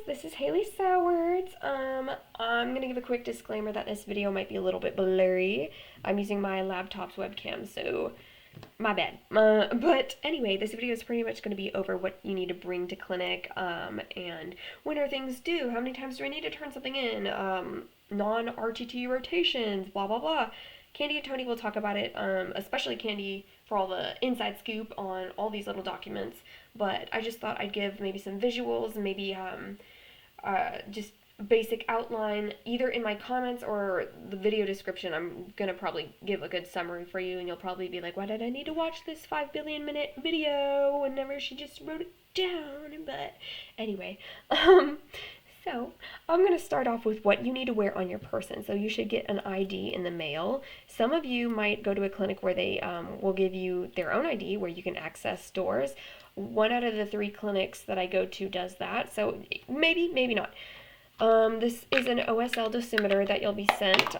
this is Haley Sowards. I'm gonna give a quick disclaimer that this video might be a little bit blurry. I'm using my laptop's webcam, so my bad. But anyway, this video is pretty much going to be over what you need to bring to clinic, and when are things due, how many times do I need to turn something in, non-RTT rotations, blah blah blah. Candy and Tony will talk about it, especially Candy for all the inside scoop on all these little documents, but I just thought I'd give maybe some visuals, maybe just basic outline either in my comments or the video description. I'm gonna probably give a good summary for you, and you'll probably be like, why did I need to watch this 5 billion minute video whenever she just wrote it down? But anyway, so I'm gonna start off with what you need to wear on your person. So you should get an ID in the mail. Some of you might go to a clinic where they will give you their own ID where you can access stores. 1 out of the 3 clinics that I go to does that, so maybe not. This is an OSL dosimeter that you'll be sent.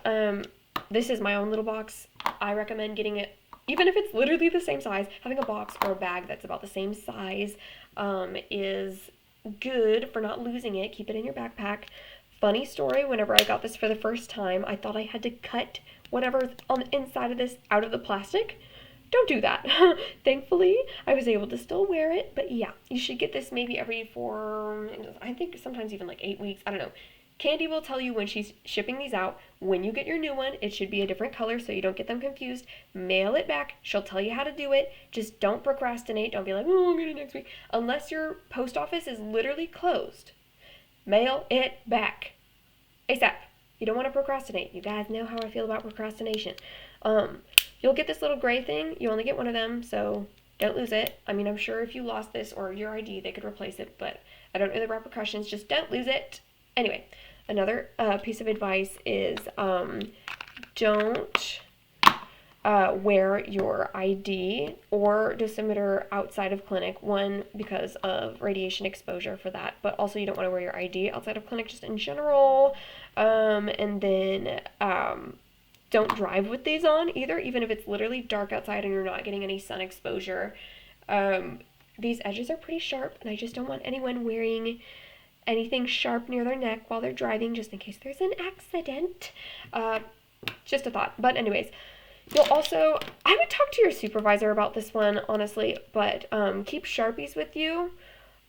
This is my own little box. I recommend getting it, even if it's literally the same size. Having a box or a bag that's about the same size is good for not losing it. Keep it in your backpack. Funny story, whenever I got this for the first time, I thought I had to cut whatever's on the inside of this out of the plastic. Don't do that. Thankfully, I was able to still wear it, but yeah, you should get this maybe every 4, I think sometimes even like 8 weeks, I don't know. Candy will tell you when she's shipping these out. When you get your new one, it should be a different color so you don't get them confused. Mail it back. She'll tell you how to do it. Just don't procrastinate. Don't be like, oh, I'll get it next week. Unless your post office is literally closed, mail it back ASAP. You don't want to procrastinate. You guys know how I feel about procrastination. You'll get this little gray thing. You only get one of them, so don't lose it. I mean, I'm sure if you lost this or your ID, they could replace it, but I don't know the repercussions. Just don't lose it. Anyway, another piece of advice is don't wear your ID or dosimeter outside of clinic. 1, because of radiation exposure for that, but also you don't want to wear your ID outside of clinic just in general. And then don't drive with these on either, even if it's literally dark outside and you're not getting any sun exposure. These edges are pretty sharp, and I just don't want anyone wearing anything sharp near their neck while they're driving, just in case there's an accident. Just a thought. But anyways, you'll also, I would talk to your supervisor about this one, honestly, but keep sharpies with you.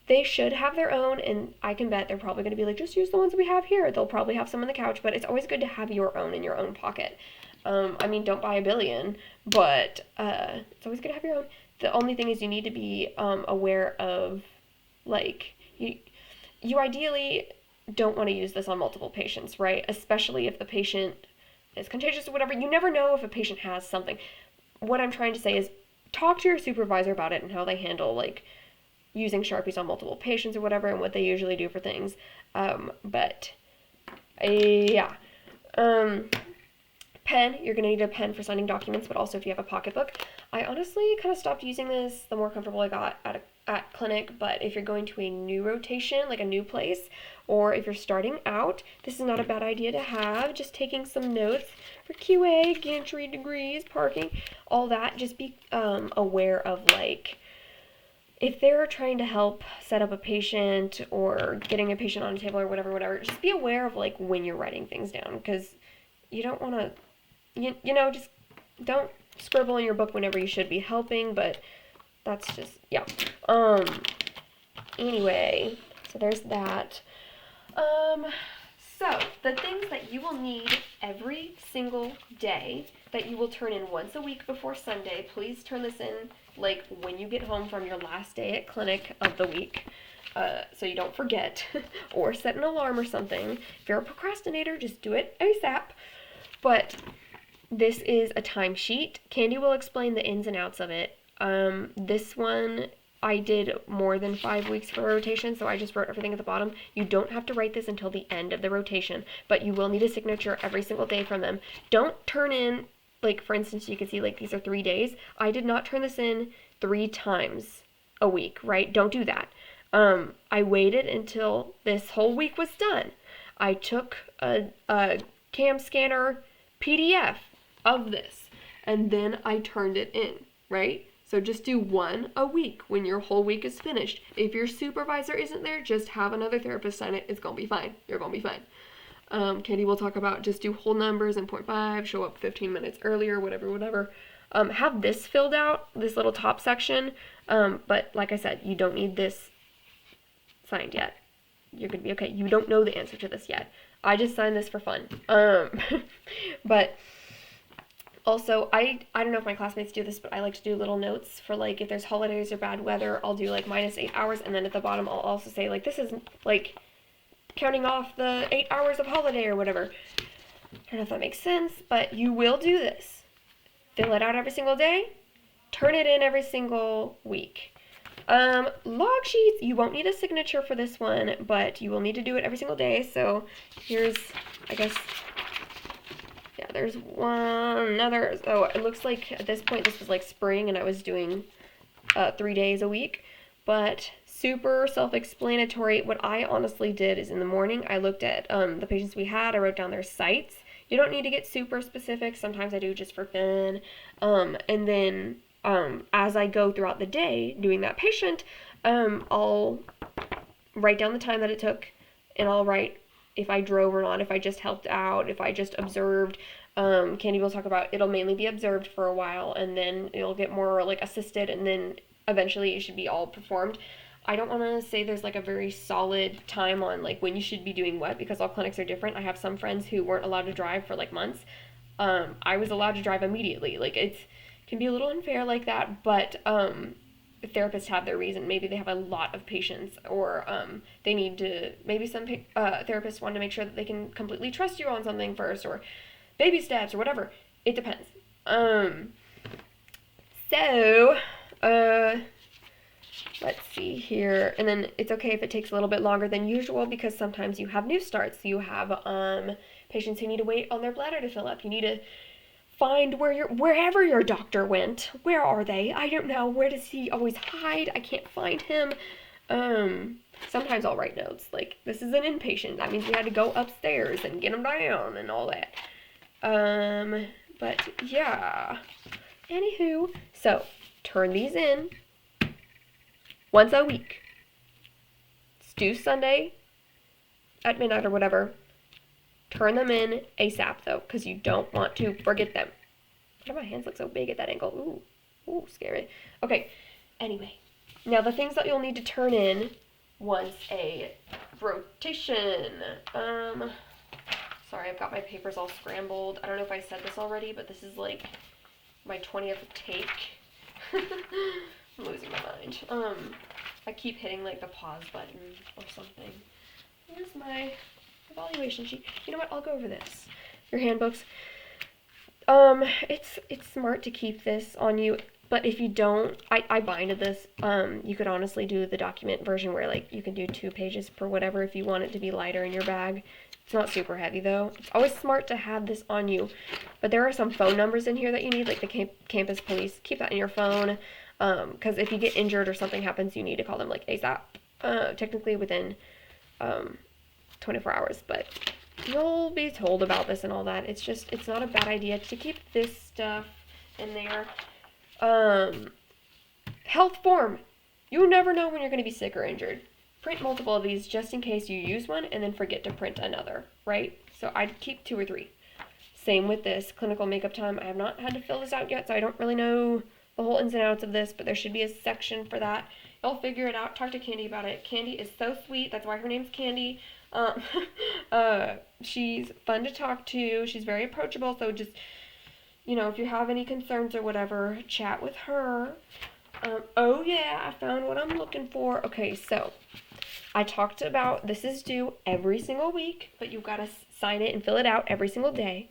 They should have their own, and I can bet they're probably going to be like, just use the ones we have here. They'll probably have some on the couch, but it's always good to have your own in your own pocket. I mean, don't buy a billion, but it's always good to have your own. The only thing is you need to be aware of, like, you ideally don't want to use this on multiple patients, right? Especially if the patient is contagious or whatever. You never know if a patient has something. What I'm trying to say is talk to your supervisor about it and how they handle, like, using Sharpies on multiple patients or whatever, and what they usually do for things. Pen, you're going to need a pen for signing documents, but also if you have a pocketbook. I honestly kind of stopped using this the more comfortable I got at clinic, but if you're going to a new rotation, like a new place, or if you're starting out, this is not a bad idea to have. Just taking some notes for QA, gantry degrees, parking, all that. Just be aware of, like, if they're trying to help set up a patient or getting a patient on a table or whatever, just be aware of, like, when you're writing things down, because you don't want to, you know, just don't scribble in your book whenever you should be helping, but that's just, yeah. Anyway, so there's that. So the things that you will need every single day that you will turn in once a week before Sunday, please turn this in, like, when you get home from your last day at clinic of the week, so you don't forget, or set an alarm or something. If you're a procrastinator, just do it ASAP. But this is a timesheet. Candy will explain the ins and outs of it. This one, I did more than 5 weeks for a rotation, so I just wrote everything at the bottom. You don't have to write this until the end of the rotation, but you will need a signature every single day from them. Don't turn in, like, for instance, you can see, like, these are 3 days. I did not turn this in 3 times a week, right? Don't do that. I waited until this whole week was done. I took a cam scanner PDF of this, and then I turned it in, right? So just do one a week when your whole week is finished. If your supervisor isn't there, just have another therapist sign it. It's gonna be fine. You're gonna be fine. Candy will talk about just do whole numbers and 0.5, show up 15 minutes earlier, whatever. Have this filled out, this little top section, but like I said, you don't need this signed yet. You're gonna be okay. You don't know the answer to this yet. I just signed this for fun. But also, I don't know if my classmates do this, but I like to do little notes for, like, if there's holidays or bad weather, I'll do, like, -8 hours, and then at the bottom I'll also say, like, this is, like, counting off the 8 hours of holiday or whatever. I don't know if that makes sense, but you will do this. Fill it out every single day. Turn it in every single week. Log sheets, you won't need a signature for this one, but you will need to do it every single day. So here's, I guess, yeah, there's another. So it looks like at this point this was like spring and I was doing 3 days a week, but super self-explanatory. What I honestly did is in the morning I looked at the patients we had. I wrote down their sites. You don't need to get super specific. Sometimes I do just for fun. And then as I go throughout the day doing that patient, I'll write down the time that it took, and I'll write if I drove or not, if I just helped out, if I just observed. Candy will talk about it'll mainly be observed for a while, and then it'll get more like assisted, and then eventually it should be all performed. I don't want to say there's like a very solid time on like when you should be doing what, because all clinics are different. I have some friends who weren't allowed to drive for like months. I was allowed to drive immediately. Like it can be a little unfair like that, but therapists have their reason. Maybe they have a lot of patients, or they need to, maybe some therapists want to make sure that they can completely trust you on something first, or baby steps or whatever. It depends. Let's see here. And then it's okay if it takes a little bit longer than usual, because sometimes you have new starts. You have patients who need to wait on their bladder to fill up. You need to find wherever your doctor went. Where are they? I don't know. Where does he always hide? I can't find him. Sometimes I'll write notes like, this is an inpatient. That means we had to go upstairs and get him down and all that. But yeah. Anywho, so turn these in once a week. It's due Sunday at midnight or whatever. Turn them in ASAP, though, because you don't want to forget them. Why do my hands look so big at that angle? Ooh, scary. Okay, anyway. Now, the things that you'll need to turn in once a rotation. Sorry, I've got my papers all scrambled. I don't know if I said this already, but this is like my 20th take. I'm losing my mind. I keep hitting like the pause button or something. Where's my evaluation sheet? You know what? I'll go over this. Your handbooks. It's smart to keep this on you, but if you don't, I binded this. You could honestly do the document version where like you can do 2 pages per whatever if you want it to be lighter in your bag. It's not super heavy though. It's always smart to have this on you, but there are some phone numbers in here that you need, like the campus police. Keep that in your phone, because if you get injured or something happens, you need to call them like ASAP. Technically within 24 hours, but you'll be told about this and all that. It's not a bad idea to keep this stuff in there. Health form. You never know when you're going to be sick or injured. Print multiple of these just in case you use one and then forget to print another, right? So I'd keep 2 or 3. Same with this clinical makeup time. I have not had to fill this out yet, so I don't really know the whole ins and outs of this, but there should be a section for that. You'll figure it out. Talk to Candy about it. Candy is so sweet. That's why her name's Candy. She's fun to talk to. She's very approachable, so just, if you have any concerns or whatever, chat with her. Oh yeah, I found what I'm looking for. Okay, so I talked about this is due every single week, but you've got to sign it and fill it out every single day.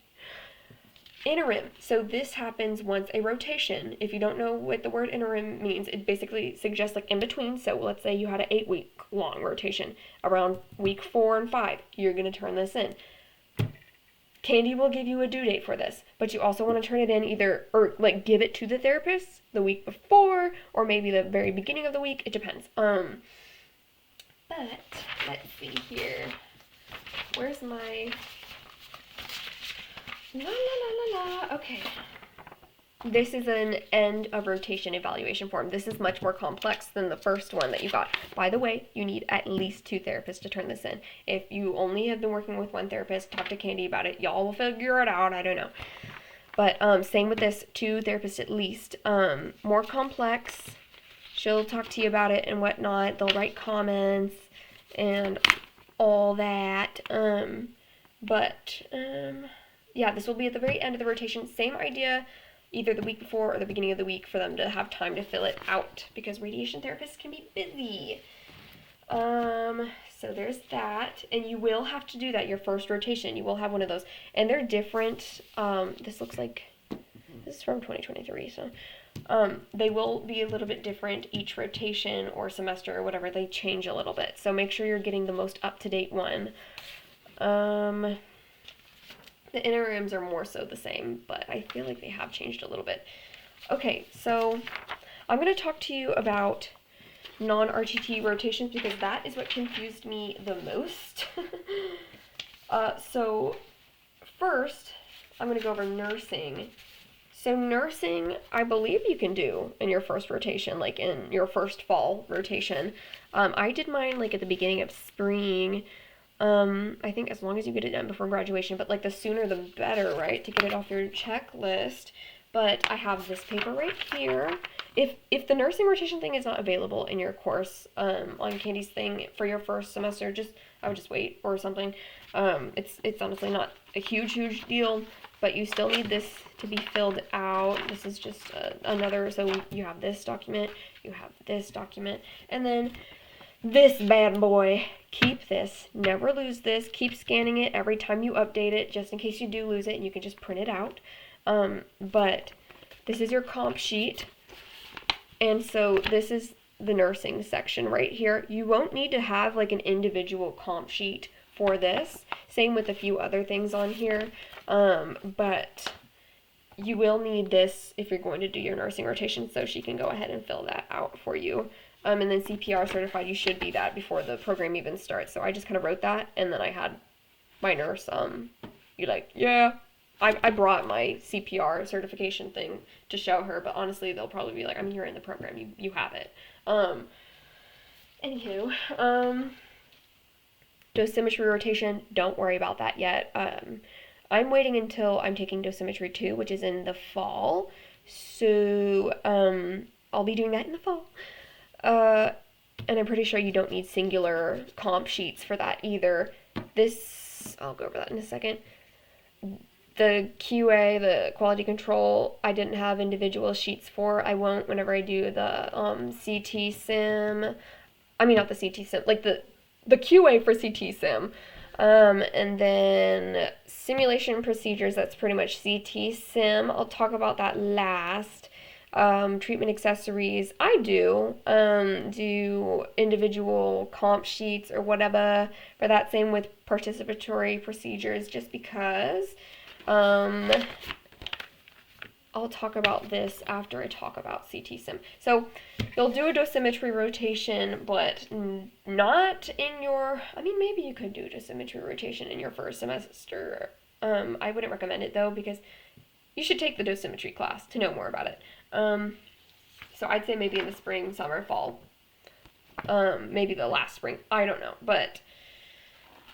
Interim. So this happens once a rotation. If you don't know what the word interim means, it basically suggests like in between. So let's say you had an 8-week long rotation. Around week 4 and 5, you're going to turn this in. Candy will give you a due date for this, but you also want to turn it in either, or like give it to the therapist the week before, or maybe the very beginning of the week. It depends. But let's see here. Where's my... La la la la la. Okay. this is an end of rotation evaluation form. This is much more complex than the first one that you got. By the way, you need at least 2 therapists to turn this in. If you only have been working with 1 therapist, talk to Candy about it. Y'all will figure it out. I don't know. But same with this, 2 therapists at least. More complex. She'll talk to you about it and whatnot. They'll write comments and all that. Yeah, this will be at the very end of the rotation. Same idea, either the week before or the beginning of the week for them to have time to fill it out because radiation therapists can be busy. So there's that, and you will have to do that your first rotation. You will have one of those, and they're different. This looks like this is from 2023, so they will be a little bit different each rotation or semester or whatever. They change a little bit, so make sure you're getting the most up-to-date one. The interims are more so the same, but I feel like they have changed a little bit. Okay, so I'm going to talk to you about non-RTT rotations because that is what confused me the most. So first, I'm going to go over nursing. So nursing, I believe you can do in your first rotation, like in your first fall rotation. I did mine like at the beginning of spring. I think as long as you get it done before graduation, but like the sooner the better, right, to get it off your checklist. But I have this paper right here. If the nursing rotation thing is not available in your course, on Candy's thing for your first semester, I would just wait or something. It's honestly not a huge deal, but you still need this to be filled out. This is just another, so you have this document, you have this document, and then this bad boy. Keep this, never lose this, keep scanning it every time you update it, just in case you do lose it, and you can just print it out. But this is your comp sheet, and so this is the nursing section right here. You won't need to have like an individual comp sheet for this. Same with a few other things on here, but you will need this if you're going to do your nursing rotation, so she can go ahead and fill that out for you. And then CPR certified, you should be that before the program even starts. So I just kind of wrote that, and then I had my nurse, I brought my CPR certification thing to show her, but honestly, they'll probably be like, I mean, you're in the program, you have it. Anywho, dosimetry rotation, don't worry about that yet. I'm waiting until I'm taking dosimetry 2, which is in the fall, so I'll be doing that in the fall. And I'm pretty sure you don't need singular comp sheets for that either. I'll go over that in a second. The QA, the quality control, I didn't have individual sheets for. I won't whenever I do the CT sim. I mean, not the CT sim, like the QA for CT sim. And then simulation procedures, that's pretty much CT sim. I'll talk about that last. Treatment accessories, I do individual comp sheets or whatever for that. Same with participatory procedures, just because. I'll talk about this after I talk about CT sim. So you'll do a dosimetry rotation, but not in your, I mean, maybe you could do a dosimetry rotation in your first semester. I wouldn't recommend it though, because you should take the dosimetry class to know more about it. So I'd say maybe in the spring, summer, fall. Maybe the last spring. I don't know. But,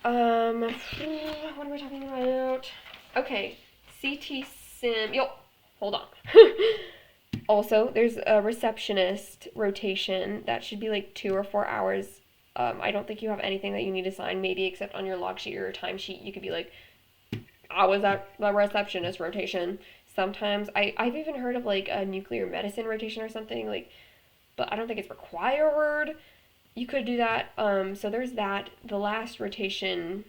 what am I talking about? Okay, CT sim. Yo, hold on. Also, there's a receptionist rotation. That should be like 2 or 4 hours. I don't think you have anything that you need to sign, maybe except on your log sheet or your timesheet. You could be like, I was at the receptionist rotation. Sometimes I've even heard of like a nuclear medicine rotation or something, like, but I don't think it's required. You could do that. So there's that. The last rotation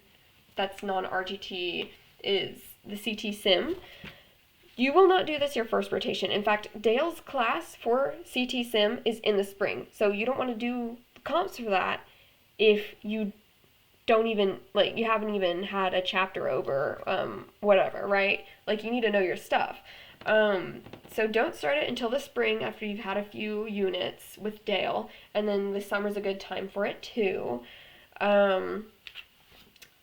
that's non-RTT is the CT sim. You will not do this your first rotation. In fact, Dale's class for CT sim is in the spring. So you don't want to do comps for that if you don't even, like, you haven't even had a chapter over, whatever, right? Like, you need to know your stuff. So don't start it until the spring after you've had a few units with Dale, and then the summer's a good time for it too.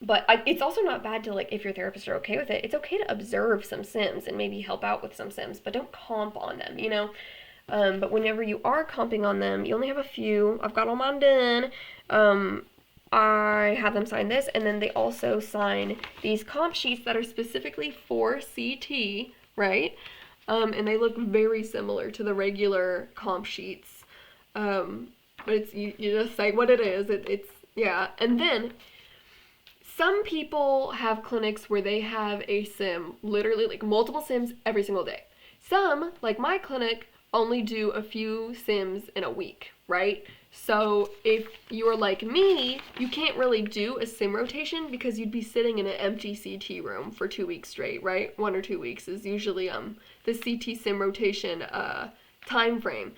But it's also not bad to, like, if your therapists are okay with it, it's okay to observe some sims and maybe help out with some sims, but don't comp on them, you know? But whenever you are comping on them, you only have a few. I've got all mine done. I have them sign this, and then they also sign these comp sheets that are specifically for CT, right? And they look very similar to the regular comp sheets. But it's you just say what it is. It's yeah. And then some people have clinics where they have a sim, literally like multiple sims every single day. Some, like my clinic, only do a few sims in a week, right? So if you're like me, you can't really do a sim rotation because you'd be sitting in an empty CT room for 2 weeks straight, right? 1 or 2 weeks is usually the CT sim rotation time frame.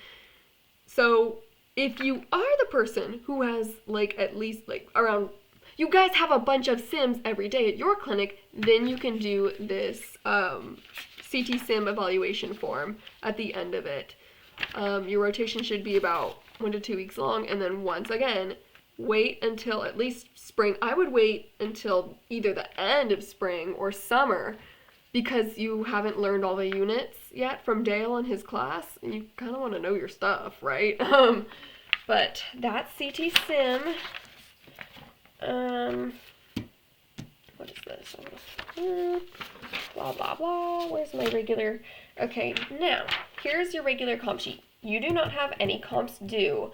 So if you are the person who has like at least like around, you guys have a bunch of sims every day at your clinic, then you can do this CT sim evaluation form at the end of it. Your rotation should be about 1 to 2 weeks long, and then once again, wait until at least spring. I would wait until either the end of spring or summer because you haven't learned all the units yet from Dale and his class, and you kind of want to know your stuff, right? But that's CT sim. What is this? Blah, blah, blah. Where's my regular? Okay, now, here's your regular comp sheet. You do not have any comps due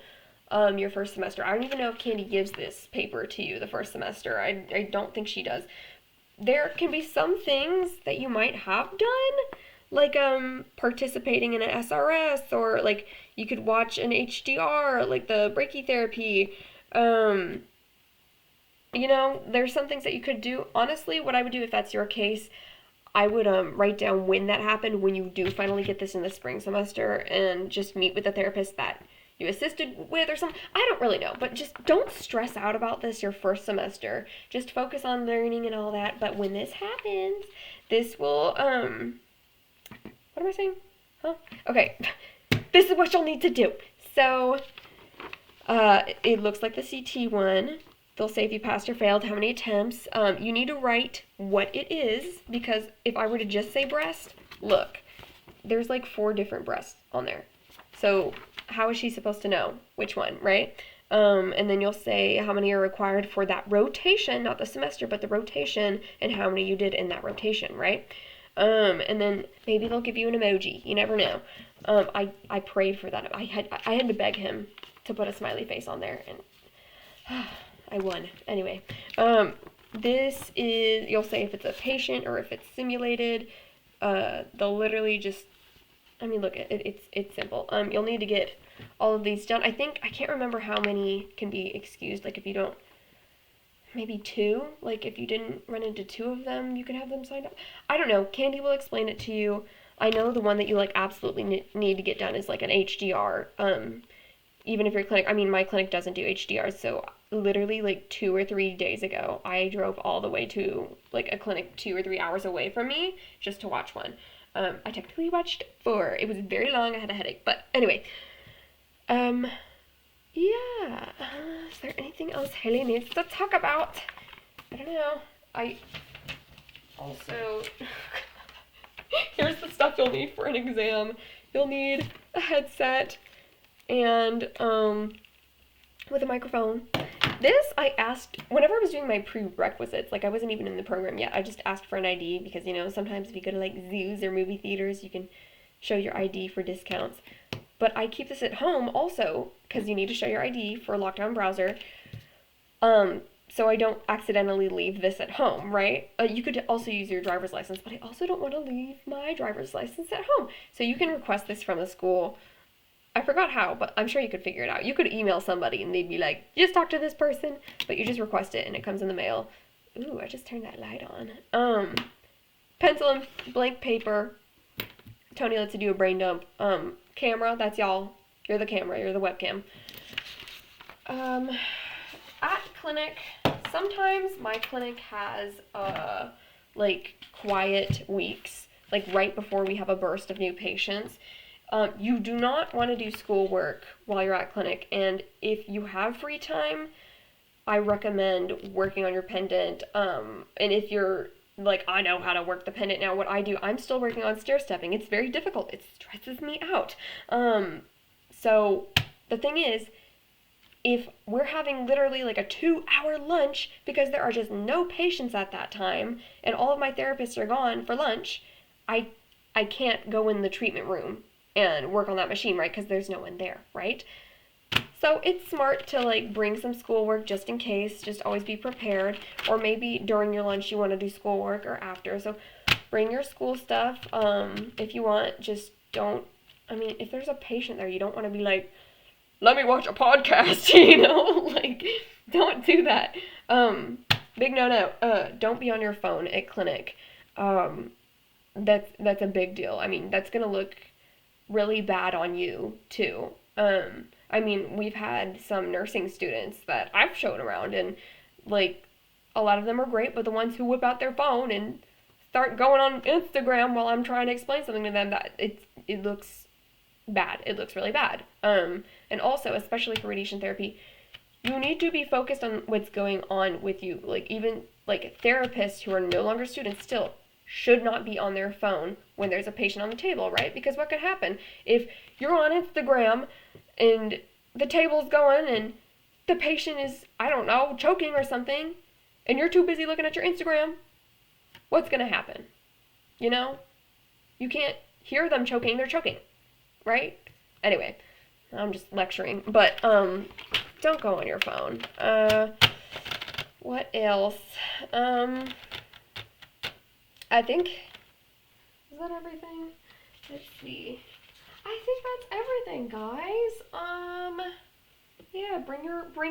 your first semester. I don't even know if Candy gives this paper to you the first semester. I don't think she does. There can be some things that you might have done, like participating in an SRS, or like you could watch an HDR, like the brachytherapy. You know, there's some things that you could do. Honestly, what I would do if that's your case, I would write down when that happened, when you do finally get this in the spring semester, and just meet with the therapist that you assisted with or something. I don't really know, but just don't stress out about this your first semester. Just focus on learning and all that. But when this happens, this will, what am I saying? Huh? Okay, this is what you'll need to do. So, it looks like the CT one. They'll say if you passed or failed, how many attempts. You need to write what it is, because if I were to just say breast, look, there's like 4 different breasts on there. So how is she supposed to know which one, right? And then you'll say how many are required for that rotation, not the semester, but the rotation, and how many you did in that rotation, right? And then maybe they'll give you an emoji. You never know. I prayed for that. I had to beg him to put a smiley face on there, and I won. Anyway, this is, you'll say if it's a patient or if it's simulated. They'll literally just, I mean, look, it's simple. You'll need to get all of these done. I can't remember how many can be excused. Like if you don't, maybe 2. Like if you didn't run into 2 of them, you can have them signed up. I don't know. Candy will explain it to you. I know the one that you like absolutely need to get done is like an HDR. Even if your clinic, I mean, my clinic doesn't do HDRs, so literally like 2 or 3 days ago, I drove all the way to like a clinic 2 or 3 hours away from me just to watch one. I technically watched 4. It was very long. I had a headache, but anyway. Yeah. Is there anything else Haley needs to talk about? I don't know. I also here's the stuff you'll need for an exam. You'll need a headset and with a microphone. This I asked whenever I was doing my prerequisites, like I wasn't even in the program yet. I just asked for an ID because, you know, sometimes if you go to like zoos or movie theaters, you can show your ID for discounts. But I keep this at home also because you need to show your ID for lockdown browser. So I don't accidentally leave this at home, right? You could also use your driver's license, but I also don't want to leave my driver's license at home. So you can request this from the school. I forgot how, but I'm sure you could figure it out. You could email somebody and they'd be like, just talk to this person, but you just request it and it comes in the mail. Ooh, I just turned that light on. Pencil and blank paper. Tony lets you do a brain dump. Camera, that's y'all. You're the camera, you're the webcam. At clinic, sometimes my clinic has, like, quiet weeks, like right before we have a burst of new patients. You do not want to do schoolwork while you're at clinic, and if you have free time, I recommend working on your pendant. And if you're like, I know how to work the pendant now, what I do, I'm still working on stair stepping. It's very difficult. It stresses me out. So the thing is, if we're having literally like a 2-hour lunch because there are just no patients at that time and all of my therapists are gone for lunch, I can't go in the treatment room and work on that machine, right? Because there's no one there, right? So it's smart to like bring some schoolwork just in case, just always be prepared. Or maybe during your lunch you want to do schoolwork or after. So bring your school stuff. If you want, just don't, I mean, if there's a patient there, you don't want to be like, let me watch a podcast, like, don't do that. Big no. Don't be on your phone at clinic. That's a big deal. I mean, that's gonna look really bad on you too. I mean, we've had some nursing students that I've shown around, and like, a lot of them are great, but the ones who whip out their phone and start going on Instagram while I'm trying to explain something to them, that it looks bad. It looks really bad. And also, especially for radiation therapy, you need to be focused on what's going on with you. Like, even like therapists who are no longer students still should not be on their phone when there's a patient on the table, right? Because what could happen if you're on Instagram and the table's going and the patient is, I don't know, choking or something, and you're too busy looking at your Instagram? What's gonna happen? You can't hear them choking, they're choking, right? Anyway, I'm just lecturing, but don't go on your phone. What else? I think, is that everything? Let's see. I think that's everything, guys. Yeah, bring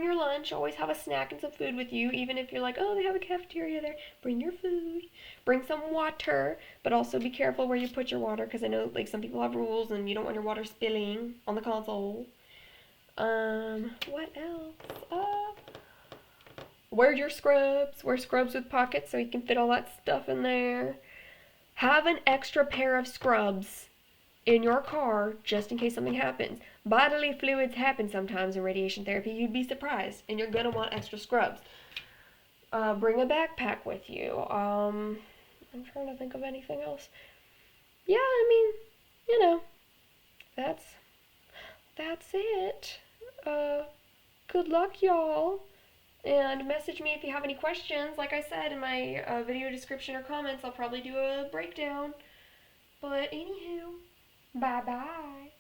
your lunch. Always have a snack and some food with you, even if you're like, oh, they have a cafeteria there. Bring your food. Bring some water, but also be careful where you put your water, because I know like some people have rules and you don't want your water spilling on the console. What else? Wear your scrubs. Wear scrubs with pockets so you can fit all that stuff in there. Have an extra pair of scrubs in your car just in case something happens. Bodily fluids happen sometimes in radiation therapy. You'd be surprised, and you're gonna want extra scrubs. Bring a backpack with you. I'm trying to think of anything else. Yeah, I mean, that's it. Good luck, y'all. And message me if you have any questions. Like I said in my video description or comments, I'll probably do a breakdown. But anywho, bye-bye.